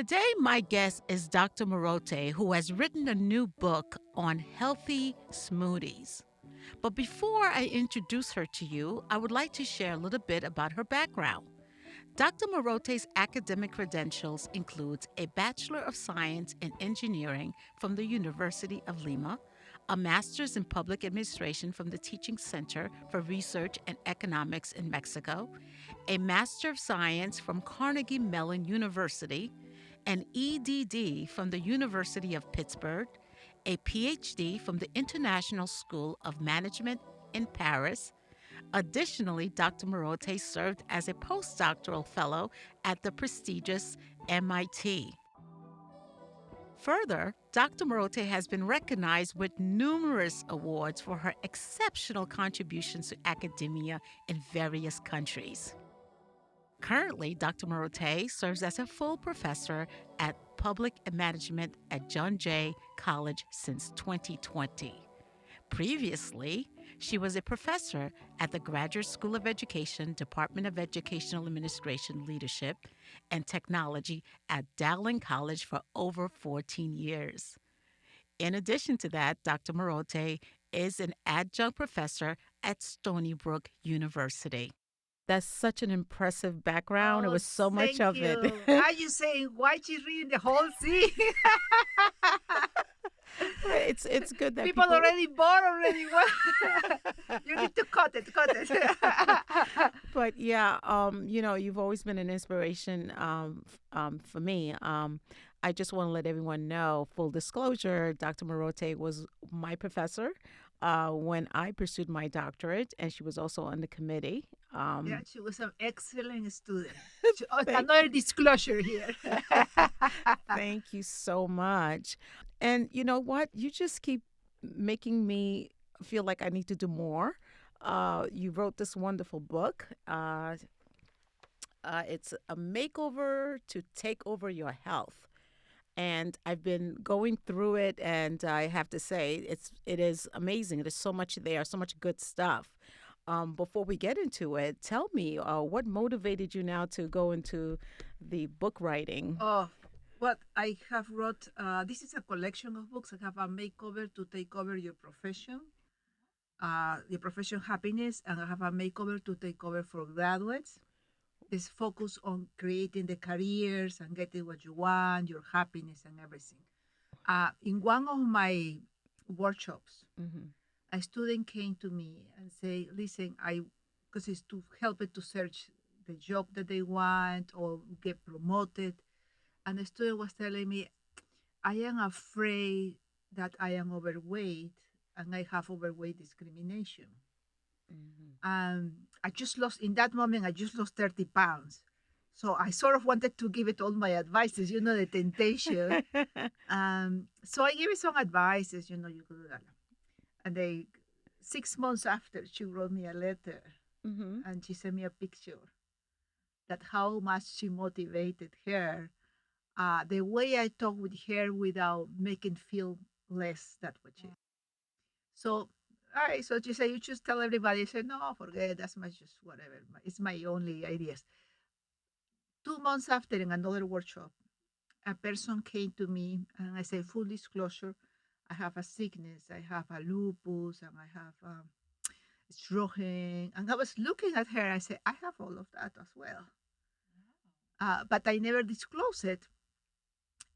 Today, my guest is Dr. Morote, who has written a new book on healthy smoothies. But before I introduce her to you, I would like to share a little bit about her background. Dr. Morote's academic credentials includes a Bachelor of Science in Engineering from the University of Lima, a Master's in Public Administration from the Teaching Center for Research and Economics in Mexico, a Master of Science from Carnegie Mellon University, an EDD from the University of Pittsburgh, a PhD from the International School of Management in Paris. Additionally, Dr. Morote served as a postdoctoral fellow at the prestigious MIT. Further, Dr. Morote has been recognized with numerous awards for her exceptional contributions to academia in various countries. Currently, Dr. Morote serves as a full professor at public management at John Jay College since 2020. Previously, she was a professor at the Graduate School of Education, Department of Educational Administration, Leadership, and Technology at Dowling College for over 14 years. In addition to that, Dr. Morote is an adjunct professor at Stony Brook University. That's such an impressive background. It Oh, was so much thank of it. you. Are you saying why she's reading the whole thing? It's good that People people. already bored already. You need to cut it, cut it. But yeah, you've always been an inspiration for me. I just want to let everyone know, full disclosure, Dr. Morote was my professor when I pursued my doctorate, and she was also on the committee. Yeah, she was an excellent student. Thank Another disclosure here. Thank you so much. And you know what? You just keep making me feel like I need to do more. You wrote this wonderful book. It's a makeover to take over your health. And I've been going through it, and I have to say, it is amazing. There's so much there, so much good stuff. Before we get into it, tell me what motivated you now to go into the book writing? Oh, what I have wrote, this is a collection of books. I have a makeover to take over your profession happiness, and I have a makeover to take over for graduates. This focus on creating the careers and getting what you want, your happiness and everything. In one of my workshops, Mm-hmm. a student came to me and say, listen, because it's to help it to search the job that they want or get promoted. And the student was telling me, I am afraid that I am overweight and I have overweight discrimination. I just lost, in that moment, I just lost 30 pounds. So I sort of wanted to give it all my advices, the temptation. So I gave it some advices, you could do that. And 6 months after, she wrote me a letter Mm-hmm. and she sent me a picture that how much she motivated her. The way I talk with her without making feel less, that what she. So, all right. So she said, you just tell everybody. I said, no, forget. That's my just whatever. It's my only ideas. 2 months after, in another workshop, a person came to me and I said, full disclosure, I have a sickness. I have a lupus and I have stroking. And I was looking at her. I said, I have all of that as well. But I never disclosed it.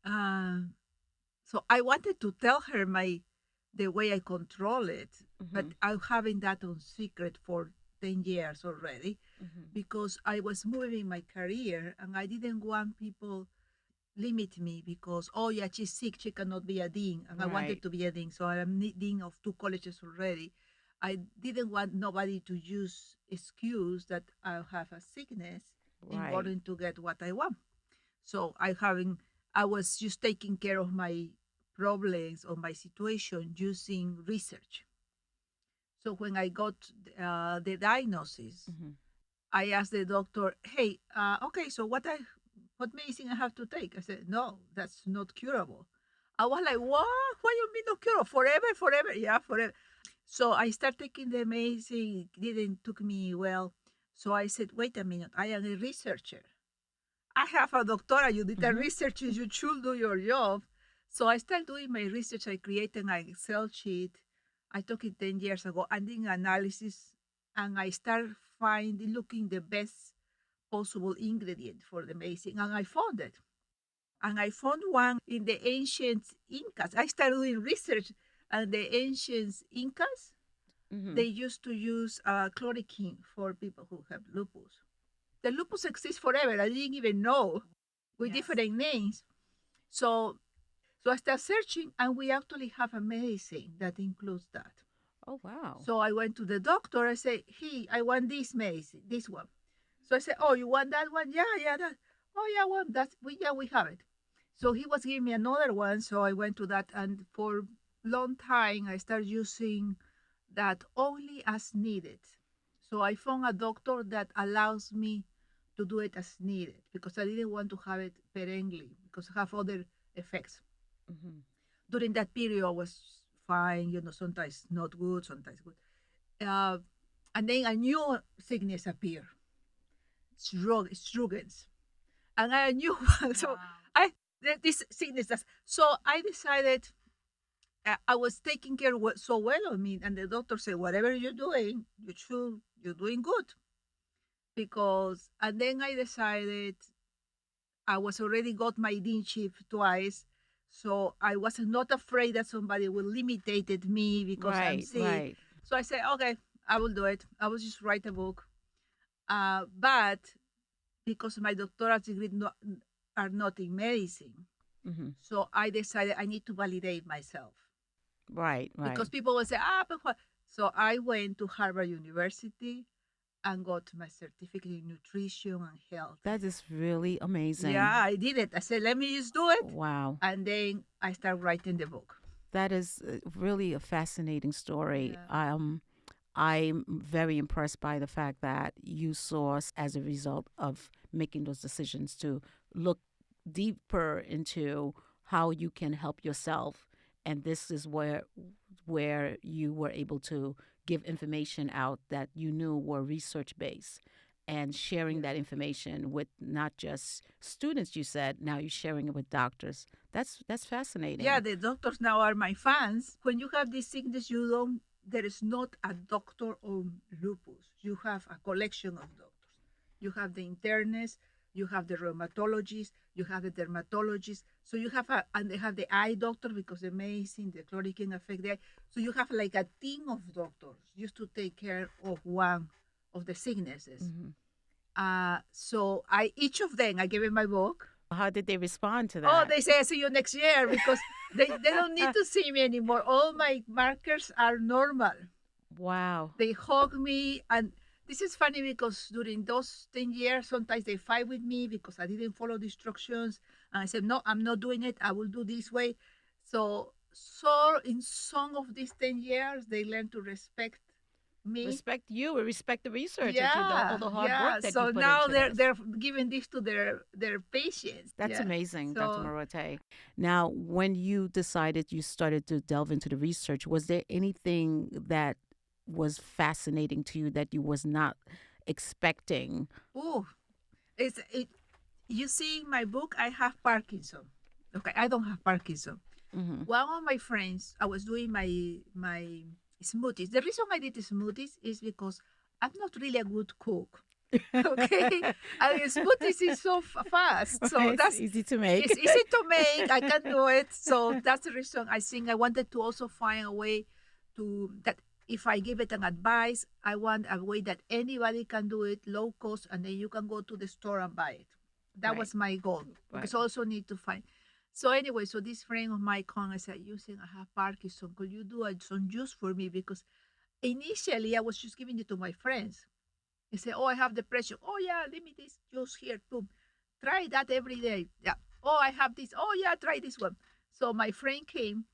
So I wanted to tell her the way I control it, but I'm having that on secret for 10 years already because I was moving my career and I didn't want people limit me because, oh yeah, she's sick, she cannot be a dean. And I wanted Right. to be a dean. So I am dean of 2 colleges already. I didn't want nobody to use excuse that I have a sickness in Right. order to get what I want. So I was just taking care of my problems or my situation using research. So when I got the diagnosis, Mm-hmm. I asked the doctor, "Hey, okay, so what medicine I have to take?" I said, "No, that's not curable." I was like, "What? What you mean not curable? Forever, forever? Yeah, forever." So I started taking the medicine. It didn't took me well. So I said, "Wait a minute. I am a researcher. I have a doctorate, you did the Mm-hmm. research, you should do your job. So I started doing my research. I created an Excel sheet. I took it 10 years ago. I did analysis and I started looking the best possible ingredient for the medicine. And I found it. And I found one in the ancient Incas. I started doing research and the ancient Incas, Mm-hmm. they used to use chloroquine for people who have lupus. The lupus exists forever. I didn't even know with different names. So so I started searching, and we actually have a medicine that includes that. Oh, wow. So I went to the doctor. I said, "Hey, I want this medicine, this one." So I said, "Oh, you want that one? Yeah, yeah, that. Oh, yeah, well, we have it." So he was giving me another one. So I went to that, and for long time I started using that only as needed. So I found a doctor that allows me to do it as needed because I didn't want to have it perennially because I have other effects. Mm-hmm. During that period, I was fine, sometimes not good, sometimes good. Uh, and then a new sickness appeared, Strugens. And I knew, so I, this sickness, so I decided I was taking care so well of me. And the doctor said, whatever you're doing, you're doing good. And then I decided I was already got my deanship twice. So I was not afraid that somebody will limitate me because I'm Right, sick. right. So I said, okay, I will do it. I will just write a book. But because my doctorate degree are not in medicine, Mm-hmm. so I decided I need to validate myself Right, right. because people will say, but what? So I went to Harvard University and got my certificate in nutrition and health. That is really Yeah, amazing. I did it. I said, let me just do it. Wow. And then I started writing the book. That is really a fascinating story. Yeah. I'm very impressed by the fact that you saw as a result of making those decisions to look deeper into how you can help yourself, and this is where you were able to give information out that you knew were research based and sharing Yeah. that information with not just students. You said now you're sharing it with doctors. That's Yeah, fascinating. the doctors now are my fans. When you have this sickness, you don't, there is not a doctor on lupus. You have a collection of doctors. You have the internist, you have the rheumatologist, you have the dermatologist. So you have and they have the eye doctor because the medicine, the chloroquine affect the eye. So you have like a team of doctors just to take care of one of the sicknesses. Hmm. So each of them, I gave them my book. How did they respond to Oh, that? they say I see you next year because they don't need to see me anymore. All my markers are normal. Wow. They hug me, and this is funny because during those 10 years, sometimes they fight with me because I didn't follow the instructions. And I said, no, I'm not doing it. I will do this way. So in some of these 10 years, they learn to respect me. Respect you and respect the research that you do, all Yeah, the hard work yeah. that you So put now into they're this. they're giving this to their patients. That's Yeah. amazing, Dr. So Morote. Now, when you decided you started to delve into the research, was there anything that was fascinating to you that you was not expecting? oh, it's it. You see, in my book, I have Parkinson. Okay, I don't have Parkinson. Hmm. One of my friends, I was doing my smoothies. The reason I did smoothies is because I'm not really a good cook. Okay, and smoothies is so fast, so It's that's easy to make. it's easy to make. I can do it, so that's the reason I think I wanted to also find a way to that. If I give it an advice, I want a way that anybody can do it, low cost, and then you can go to the store and buy it. That Right, was my goal right. because I also need to find. So anyway, so this friend of mine come and said, "You saying I have Parkinson? Could you do some juice for me?" Because initially I was just giving it to my friends. They say, "Oh, I have depression. Oh yeah, let me this juice here. Boom, try that every day. Yeah. Oh, I have this. Oh yeah, try this one." So my friend came,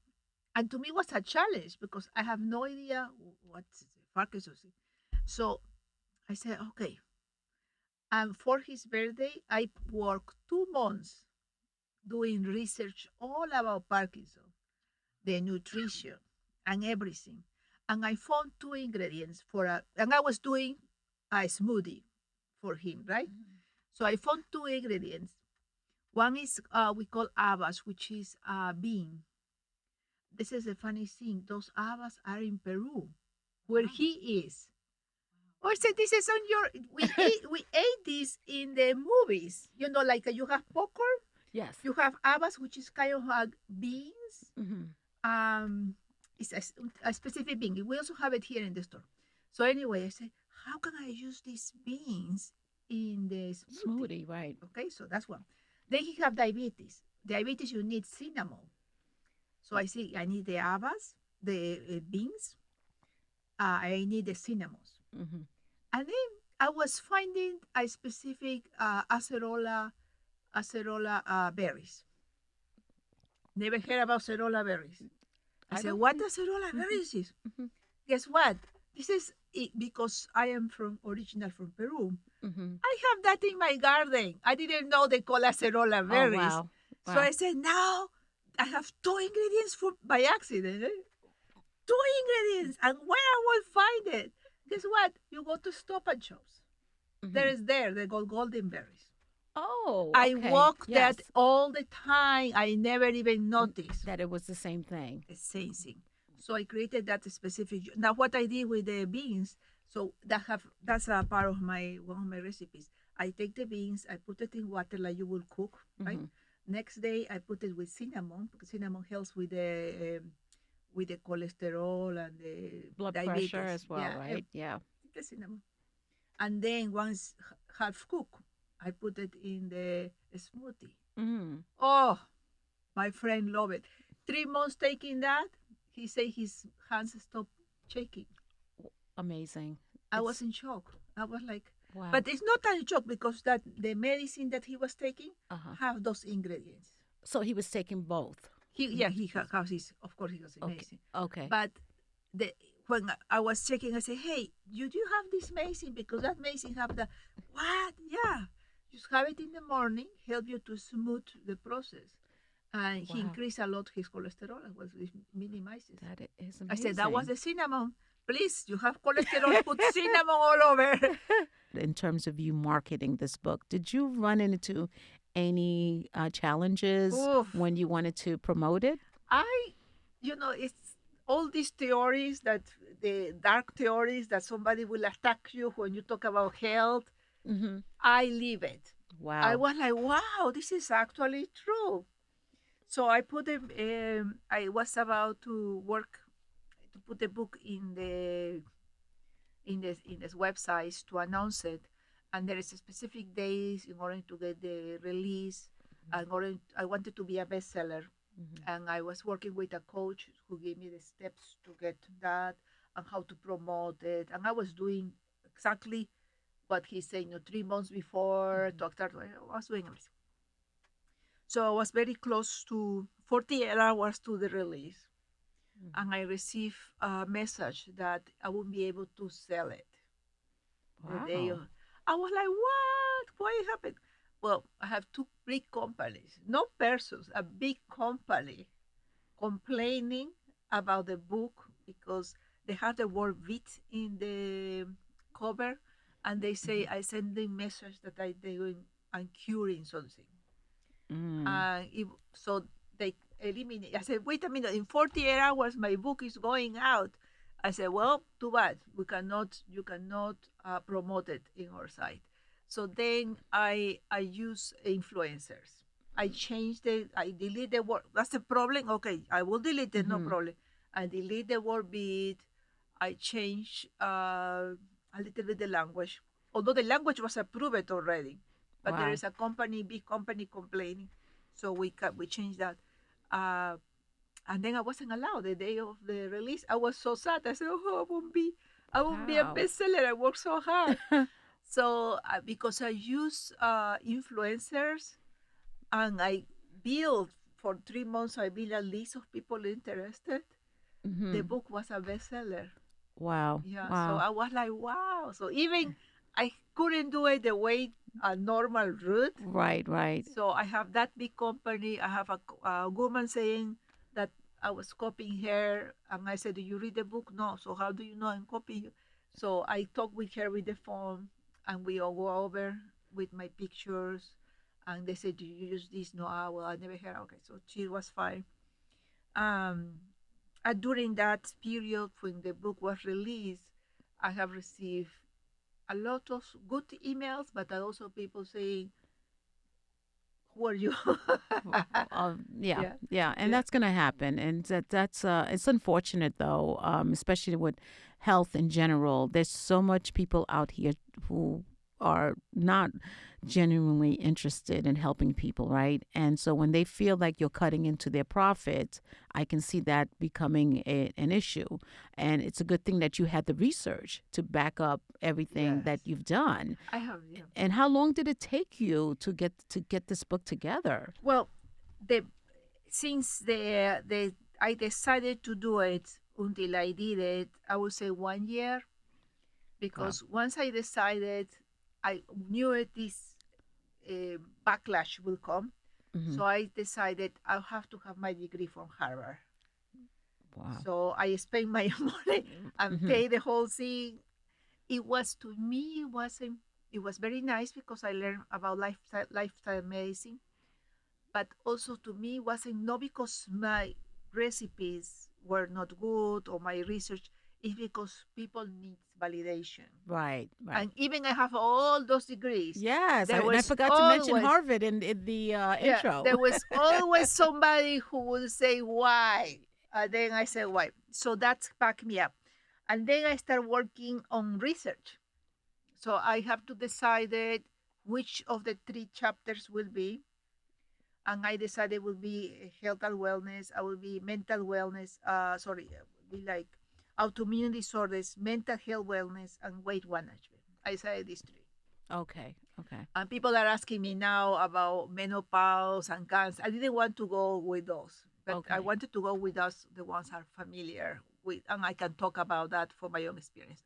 and to me it was a challenge because I have no idea what's Parkinson's. So I said, "Okay." And for his birthday, I worked 2 months doing research all about Parkinson, the nutrition, and everything. And I found two ingredients and I was doing a smoothie for him, right? So I found two ingredients. One is we call habas, which is bean. This is a funny thing. Those habas are in Peru, where Wow. he is. Or say this is on your. We ate this in the movies. You know, like you have popcorn, Yes. you have habas, which is kind of like beans. Mm-hmm. Um, it's a specific bean. We also have it here in the store. So anyway, I said, how can I use these beans in the smoothie? Smoothie, right. Okay, so that's one. Then he have diabetes. Diabetes, you need cinnamon. So I say I need the habas, the beans. I need the cinnamons. Mm-hmm. And then I was finding a specific acerola berries. Never heard about acerola berries. I I said, don't what think. acerola Mm-hmm. berries is? Mm-hmm. Guess what? This is it, because I am from original from Peru. Mm-hmm. I have that in my garden. I didn't know they call acerola Oh, berries. wow. So Wow. I said, now I have two ingredients for by accident. Two ingredients, and where I will find it? Guess what? You go to Stop and Shops. There Mm-hmm. is there. They got golden berries. Oh, I okay. walk Yes. that all the time. I never even N- noticed. that it was the same thing. The same thing. So I created that specific. Now what I did with the beans, so that's a part of my one of my recipes. I take the beans, I put it in water like you will cook, right? Mm-hmm. Next day I put it with cinnamon because cinnamon helps with the cholesterol and the Blood pressure diabetes. as well, Yeah, right? Yeah. the cinnamon. And then once half cooked, I put it in the smoothie. Mm-hmm. Oh, my friend loved it. 3 months taking that, he said his hands stopped shaking. Amazing. I was It's in shock. I was like, wow. but it's not a shock because that the medicine that he was taking Uh-huh. have those ingredients. So he was taking both. He Mm, yeah he has his of course he has okay. medicine, Okay. but the when I was checking, I said, hey, you do have this medicine because that medicine have the what? Yeah, just have it in the morning, help you to smooth the process, and he Wow. increased a lot his cholesterol as well, it minimizes. That is I said that was amazing. the cinnamon. Please, you have cholesterol, put cinnamon all over. In terms of you marketing this book, did you run into any challenges Oof. when you wanted to promote it? I, it's all these theories that the dark theories that somebody will attack you when you talk about health. Mm-hmm. I live it. I Wow. was like, wow, this is actually true. So I put them. I was about to work to put the book in this websites to announce it, and there is a specific days in order to get the release. I wanted to be a bestseller, Mm-hmm. and I was working with a coach who gave me the steps to get that and how to promote it, and I was doing exactly what he said. 3 months before to start, I was doing everything. So I was very close to 48 hours to the release, Mm-hmm. and I received a message that I wouldn't be able to sell it the day Wow. of. I was like, what? Why happened? Well, I have two big companies, not persons, a big company complaining about the book because they have the word "vit" in the cover, and they say Mm-hmm. I send them message that I'm curing something. Mm. If, so they eliminate. I said, wait a minute, in 48 hours my book is going out. I said, well, too bad. You cannot promote it in our site. So then I use influencers. I delete the word. That's the problem. Okay, I will delete it, no Mm-hmm. problem. I delete the word bit. I change a little bit the language, although the language was approved already. But there Wow. is a company, big company complaining, so we changed that. Uh, and then I wasn't allowed the day of the release. I was so sad. I said, "Oh, I won't be a Wow. bestseller. I worked so hard." So because I use influencers and I built for 3 months, I built a list of people interested. The Mm-hmm. book was a bestseller. Wow. Yeah, so Wow. I was like, wow. So even I couldn't do it the way a normal route. Right, right. So I have that big company. I have a woman saying that I was copying her, and I said, "Do you read the book?" No. So how do you know I'm copying you? So I talk with her with the phone, and we all go over. with my pictures, and they said, "Do you use this?" No, well, I never heard. Okay, so she was fine. Um, During that period when the book was released, I have received a lot of good emails, but also people saying, "Who are you?" Yeah, Yeah, yeah, and yeah, that's going to happen, and that's it's unfortunate though, especially with health in general. There's so much people out here who are not genuinely interested in helping people, right? And so when they feel like you're cutting into their profit, I can see that becoming an issue. And it's a good thing that you had the research to back up everything that yes. you've done. I have, yeah. And how long did it take you to get this book together? Well, the since the I decided to do it until I did it, I would say 1 year, Wow. because once I decided, I knew it this backlash will come. Hmm. So I decided I'll have to have my degree from Harvard. Wow. So I spent my money and Hmm. pay the whole thing. It was, to me, it was very nice because I learned about lifestyle medicine, but also to me wasn't, not because my recipes were not good or my research, it's because people need validation. Right. Right. And even I have all those degrees, Yes. there And I was forgot to mention always, Harvard in the yeah, intro. there was always somebody who would say why. Then I said why. So that's backed me up. And then I start working on research. So I have to decide which of the three chapters will be. And I decided it will be health and wellness. I will be mental wellness. Sorry, it will be like autoimmune disorders, mental health wellness, and weight management. I decided these three. Okay. Okay. And people are asking me now about menopause and cancer. I didn't want to go with those, but I Okay. wanted to go with us, the ones are familiar with, and I can talk about that for my own experience.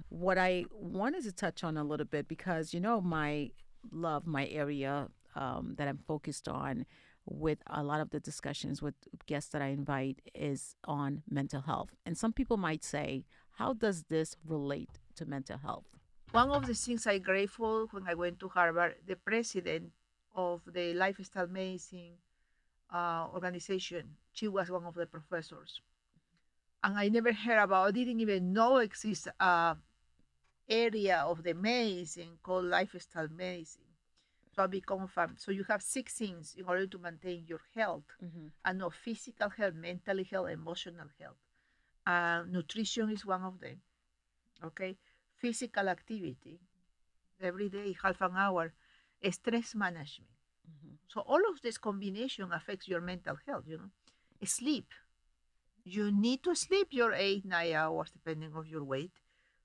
What I wanted to touch on a little bit, because my love, my area that I'm focused on with a lot of the discussions with guests that I invite is on mental health. And some people might say, how does this relate to mental health? One of the things I'm grateful, when I went to Harvard, the president of the lifestyle medicine organization, she was one of the professors. And I never heard about, I didn't even know exists a area of the medicine called lifestyle medicine. So I become fan. So you have six things in order to maintain your health, Mm-hmm. and no physical health, mental health, emotional health. Nutrition is one of them. Okay, physical activity every day, half an hour. Stress management. Mm-hmm. So all of this combination affects your mental health. Sleep. You need to sleep your 8 9 hours depending on your weight.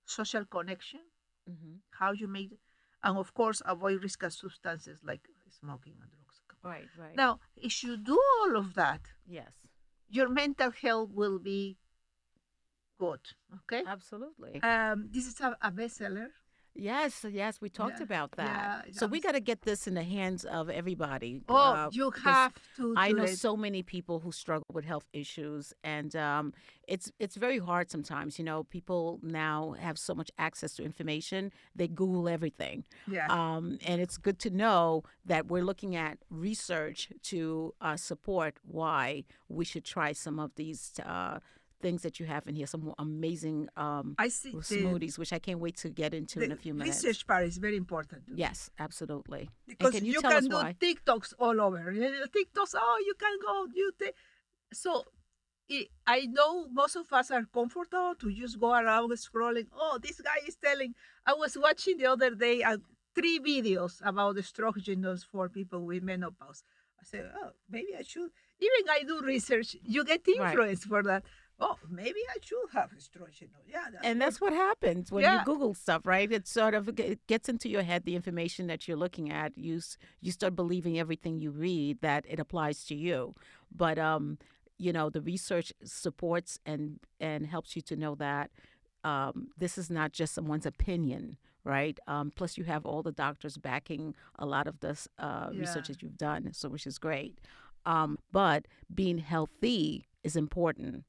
Social connection. Mm-hmm. How you make, and of course avoid risky substances like smoking and drugs. Right, right. Now, if you do all of that, Yes, your mental health will be good. Okay. absolutely. This is a bestseller. Yes, yes, we talked Yeah, about that. yeah. So we got to get this in the hands of everybody, Oh, you because have to I do know it. so many people who struggle with health issues, and it's very hard sometimes. People now have so much access to information; they Google everything, Yeah. and it's good to know that we're looking at research to support why we should try some of these things that you have in here. Some amazing I see smoothies, which I can't wait to get into in the a few minutes. research part is very important to me, Yes, absolutely. And because can you you tell can us do why? TikToks all over. TikToks. Oh, you can go. So I know most of us are comfortable to just go around scrolling. Oh, this guy is telling. I was watching the other day three videos about estrogens for people with menopause. I said, oh, maybe I should. Even I do research. You get Right. influence for that. Oh, maybe I should have estrogen. Yeah, that's And good. that's what happens when you Yeah, Google stuff, right? It sort of it gets into your head the information that you're looking at. You start believing everything you read that it applies to you. But the research supports and helps you to know that this is not just someone's opinion, right? Plus, you have all the doctors backing a lot of this yeah. research that you've done, so which is great. But being healthy is important.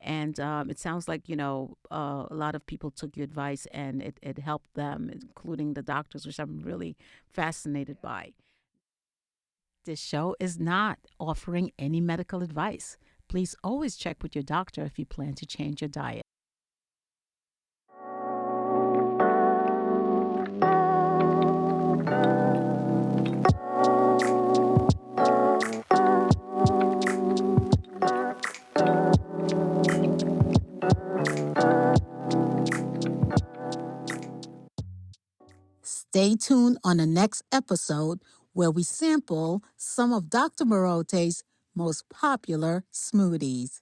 And it sounds like, a lot of people took your advice and it helped them, including the doctors, which I'm really fascinated by. This show is not offering any medical advice. Please always check with your doctor if you plan to change your diet. Stay tuned on the next episode where we sample some of Dr. Morote's most popular smoothies.